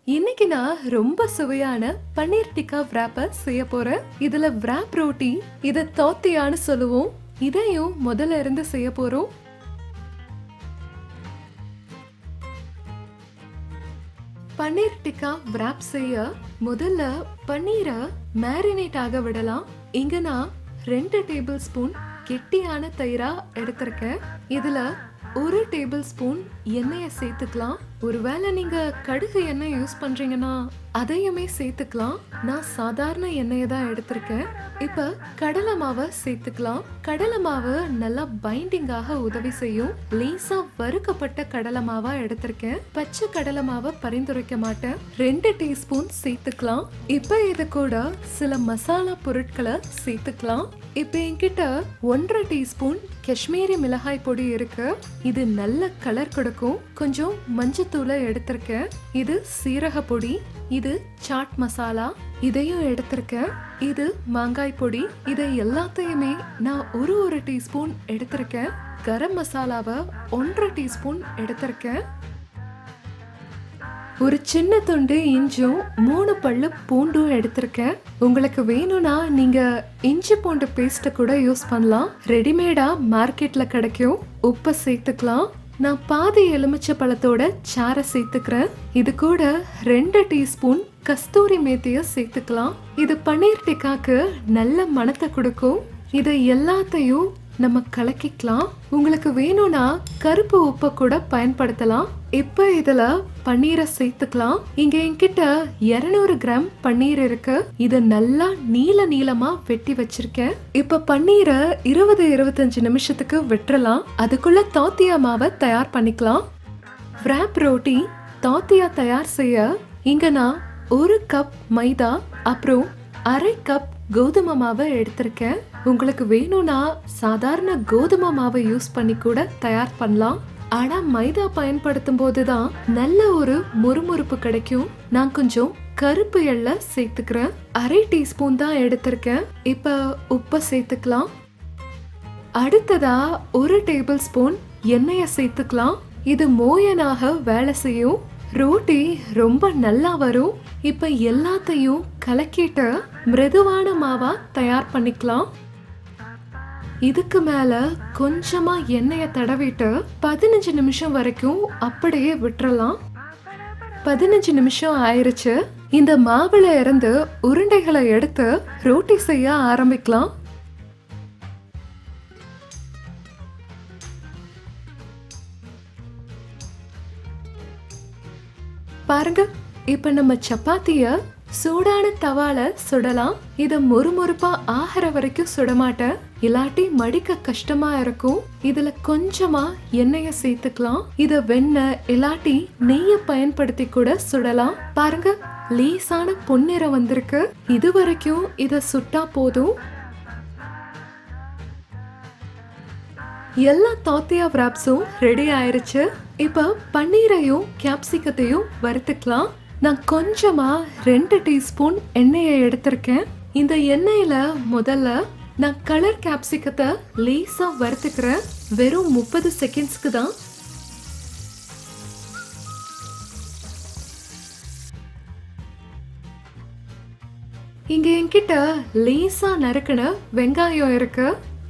இன்னைக்கு நான் ரொம்ப சுவையான பன்னீர் டிக்கா wrapper செய்ய போறேன். இதுல wrap ரொட்டி, இத தோத்தியான்னு சொல்லுவோம். இதையும் முதல்ல இருந்து செய்ய போறோம். பன்னீர் டிக்கா wrap செய்ய முதல்ல பன்னீரை மேரினேட் ஆக விடலாம். இங்க நான் 2 டேபிள் ஸ்பூன் கெட்டியான தயிரா எடுத்திருக்கேன். இதுல 1 டேபிள் ஸ்பூன் எண்ணெயை சேர்த்துக்கலாம். ஒருவேளை நீங்க கடுகு எண்ணெய் யூஸ் பண்றீங்கன்னா அதையுமே சேர்த்துக்கலாம். நான் சாதாரண எண்ணெயை தான் எடுத்திருக்கேன். இப்ப கடலை மாவை சேர்த்துக்கலாம். கடலை மாவு நல்லா பைண்டிங்காக உதவி செய்யும். லேசா வறுக்கப்பட்ட கடலை மாவா எடுத்திருக்கேன். பச்சை கடலை மாவை பரிந்துரைக்க மாட்டேன். 2 டீஸ்பூன் சேர்த்துக்கலாம். இப்ப இது கூட சில மசாலா பொருட்களை சேர்த்துக்கலாம். இப்ப என்கிட்ட 1/2 டீஸ்பூன் காஷ்மீரி மிளகாய் பொடி இருக்கு. இது நல்ல கலர் கொடுக்கும். கொஞ்சம் மஞ்சத்தூளை எடுத்திருக்கேன். இது சீரக பொடி, இது சாட் மசாலா, இதையும் எடுத்திருக்கேன். இது மாங்காய் பொடி. இதை எல்லாத்தையுமே நான் ஒரு டீஸ்பூன் எடுத்திருக்கேன். கரம் மசாலாவை 1/2 டீஸ்பூன் எடுத்திருக்கேன். ஒரு சின்ன துண்டு இஞ்சும் 3 பல்லு பூண்டும் எடுத்திருக்கேன். உங்களுக்கு வேணும்னா நீங்க இஞ்சி பூண்டு பேஸ்ட் கூட யூஸ் பண்ணலாம். ரெடிமேடா மார்க்கெட்ல கிடைக்கும். உப்பை சேர்த்துக்கலாம். நான் பாதி எலுமிச்சை பழத்தோட சாறை சேர்த்துக்கிறேன். இது கூட 2 டீஸ்பூன் கஸ்தூரி மேத்திய சேர்த்துக்கலாம். இது பன்னீர் டிக்காக்கு நல்ல மணத்தை கொடுக்கும். இதை எல்லாத்தையும் நம்ம கலக்கிக்கலாம். உங்களுக்கு வேணும்னா கருப்பு உப்பை கூட பயன்படுத்தலாம். இப்ப இதுல பன்னீரை சேர்த்துக்கலாம். இங்க என்கிட்ட 200 கிராம் பன்னீர் இருக்கு. இத நல்லா நீளமா வெட்டி வச்சிருக்கேன். இப்ப பன்னீரை 20-25 நிமிஷத்துக்கு விட்டுறலாம். அதுக்குள்ள தோத்தியா மாவை தயார் பண்ணிக்கலாம். wrap ரொட்டி தோத்தியா தயார் செய்ய இங்க நான் 1 கப் மைதா அப்புறம் 1/2 கப் கோதுமை மாவை எடுத்திருக்கேன். உங்களுக்கு வேணும்னா சாதாரண கோதுமை மாவை யூஸ் பண்ணி கூட தயார் பண்ணலாம். ஆனா மைதா பயன்படுத்தும் போதுதான் நல்ல ஒரு முறுமுறுப்பு கிடைக்கும். நான் கொஞ்சம் கருப்பு எள்ளை சேர்த்துக்கிறேன். 1/2 டீஸ்பூன் தான் எடுத்திருக்கேன். இப்ப உப்பை சேர்த்துக்கலாம். அடுத்ததா 1 டேபிள் ஸ்பூன் எண்ணெயை சேர்த்துக்கலாம். இது மோயனாக வேலை செய்யும். ரோட்டி ரொம்ப நல்லா வரும். இப்ப எல்லாத்தையும் கலக்கிட்டு மிருதுவான மாவா தயார் பண்ணிக்கலாம். இதுக்கு மேல கொஞ்சமா எண்ணெயை தடவிட்டு 15 நிமிஷம் வரைக்கும் அப்படியே விட்டுறலாம். 15 நிமிஷம் ஆயிருச்சு. இந்த மாவுல இருந்து உருண்டைகளை எடுத்து ரோட்டி செய்ய ஆரம்பிக்கலாம். பாருங்க, இப்ப நம்ம சப்பாத்திய சூடான தவால சுடலாம். இத மொறுமொறுப்பா ஆகிற வரைக்கும் சுடமாட்டேன், இல்லாட்டி மடிக்க கஷ்டமா இருக்கும். இதுல கொஞ்சமா எண்ணெய சேர்த்துக்கலாம். இத வெண்ணெய் இல்லாட்டி நெய்ய பயன்படுத்தி கூட சுடலாம். பாருங்க, லேசான பொன்னிறம் வந்திருக்கு. இது வரைக்கும் இத சுட்டா போதும். எல்லா தோத்தியா wraps-ம் ரெடி ஆயிருச்சு. இப்ப பன்னீரையும் கேப்சிகத்தையும் வறுத்துக்கலாம். நான் கொஞ்சமா 2 டீஸ்பூன் எண்ணெயை எடுத்திருக்கேன். இந்த எண்ணெயில முதல்ல நான் கலர் கேப்சிகத்தை லேசா வறுத்துக்கிறேன். வெறும் 30 செகண்ட்ஸ்க்கு தான். இங்க என்கிட்ட லேசா நறுக்கின வெங்காயம் இருக்கு.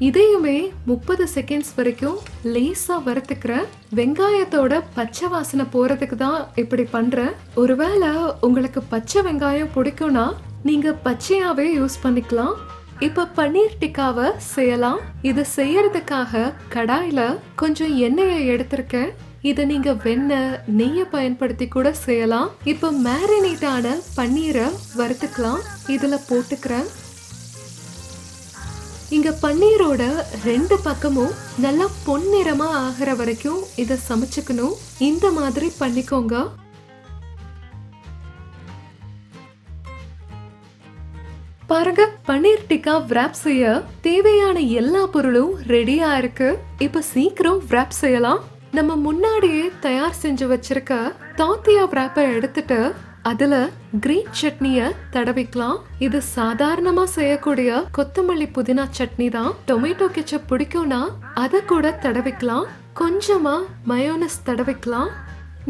இதையுமே 30 செகண்ட்ஸ் வரைக்கும் லேசா வறுத்துக்கிறேன். வெங்காயத்தோட பச்சை வாசனை போறதுக்கு தான் இப்படி பண்றேன். ஒருவேளை உங்களுக்கு பச்சை வெங்காயம் பிடிக்கும்னா நீங்க பச்சையாவே யூஸ் பண்ணிக்கலாம். இப்ப பன்னீர் டிக்காவை செய்யலாம். இது செய்யறதுக்காக கடாயில கொஞ்சம் எண்ணெயை எடுத்திருக்கேன். இதை நீங்க வெண்ணெய் நெய்யை பயன்படுத்தி கூட செய்யலாம். இப்ப மேரினேட் ஆன பன்னீரை வறுத்துக்கலாம். இதுல போட்டுக்கிறேன். இங்க பன்னீரோட 2 பக்கமும் நல்லா பொன்னிறமா ஆகிற வரைக்கும் இத சமைச்சுக்கணும். இந்த மாதிரி பண்ணிக்கோங்க. பாருங்க, பன்னீர் டிக்கா wrap செய்ய தேவையான எல்லா பொருளும் ரெடியா இருக்கு. இப்ப சீக்கிரம் wrap செய்யலாம். நம்ம முன்னாடியே தயார் செஞ்சு வச்சிருக்க தோத்தியா wrap-ஐ எடுத்துட்டு அதுல கிரீன் சட்னிய தடவிக்கலாம். இது சாதாரணமா செய்யக்கூடிய கொத்தமல்லி புதினா சட்னி தான். டொமேட்டோ கெச்சப் பிடிக்கும்னா அத கூட தடவிக்கலாம். கொஞ்சமா மயோனஸ் தடவிக்கலாம்.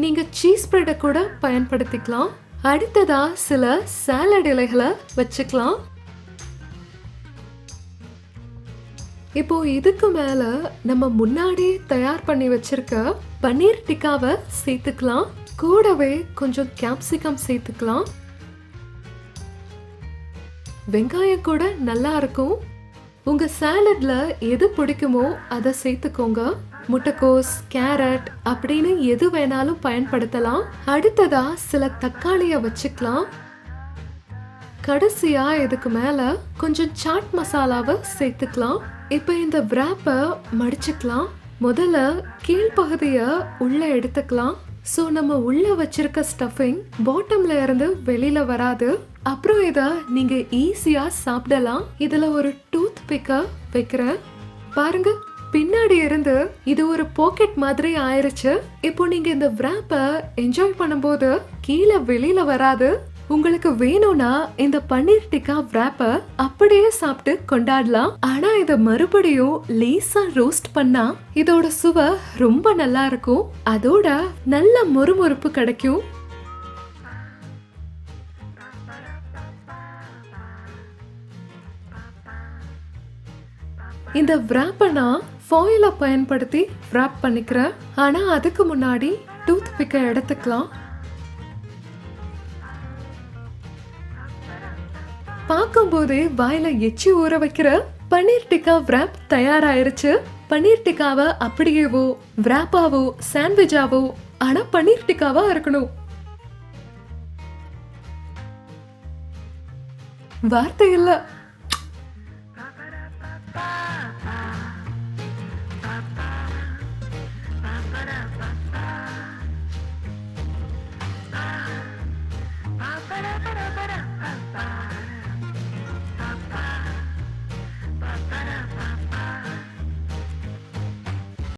நீங்க சீஸ் பிரெட்டை கூட பயன்படுத்திக்கலாம். அடுத்ததா சில சாலட் இலைகளை வச்சுக்கலாம். இப்போ இதுக்கு மேல நம்ம முன்னாடி தயார் பண்ணி வச்சிருக்க பன்னீர் டிக்காவை சேர்த்துக்கலாம். கூடவே கொஞ்சம் கேப்சிகம் சேர்த்துக்கலாம். வெங்காயம் கூட நல்லா இருக்கும். உங்க சாலட்ல எது பிடிக்குமோ அதை சேர்த்துக்கோங்க. முட்டைக்கோஸ், கேரட் அப்படின்னு எது வேணாலும் பயன்படுத்தலாம். அடுத்ததா சில தக்காளிய வச்சுக்கலாம். கடைசியா இதுக்கு மேல கொஞ்சம் சாட் மசாலாவை சேர்த்துக்கலாம். இப்ப இந்த wrap-அ மடிச்சுக்கலாம். முதல்ல கீழ்ப்பகுதிய உள்ள எடுத்துக்கலாம். சோ நம்ம உள்ள வச்சிருக்க ஸ்டஃபிங் பாட்டம்ல இருந்து வெளியில வராது. அப்புறம் இத நீங்க ஈஸியா சாப்பிடலாம். இதுல ஒரு டூத் பிக்க வைக்கிறேன். பாருங்க, பின்னாடி இருந்து இது ஒரு பாக்கெட் மாதிரி ஆயிருச்சு. இப்போ நீங்க இந்த wrap-அ என்ஜாய் பண்ணும்போது கீழே வெளியில வராது. உங்களுக்கு வேணும்னா இந்த பன்னீர் டிக்கா wrap-அ அப்படியே சாப்பிட்டு கொண்டாடலாம். ஆனா இத மறுபடியும் லேசா ரோஸ்ட் பண்ணா இதோட சுவை ரொம்ப நல்லா இருக்கும். அதோட நல்ல மொறுமொறுப்பு கிடைக்கும். இந்த wrap-அ நான் ஃபாயிலை பயன்படுத்தி wrap பண்ணிக்கிறேன். ஆனா அதுக்கு முன்னாடி டூத் பிக்கை எடுத்துக்கலாம். பார்க்கும் போதே வாயில எச்சி ஊற வைக்கிற பன்னீர் டிக்கா wrap தயாராயிருச்சு. பன்னீர் டிக்காவை அப்படியேவோ wrap-ஆவோ சாண்ட்விச்சாவோ ஆனா பன்னீர் டிக்காவா இருக்கணும். வார்த்தை இல்ல.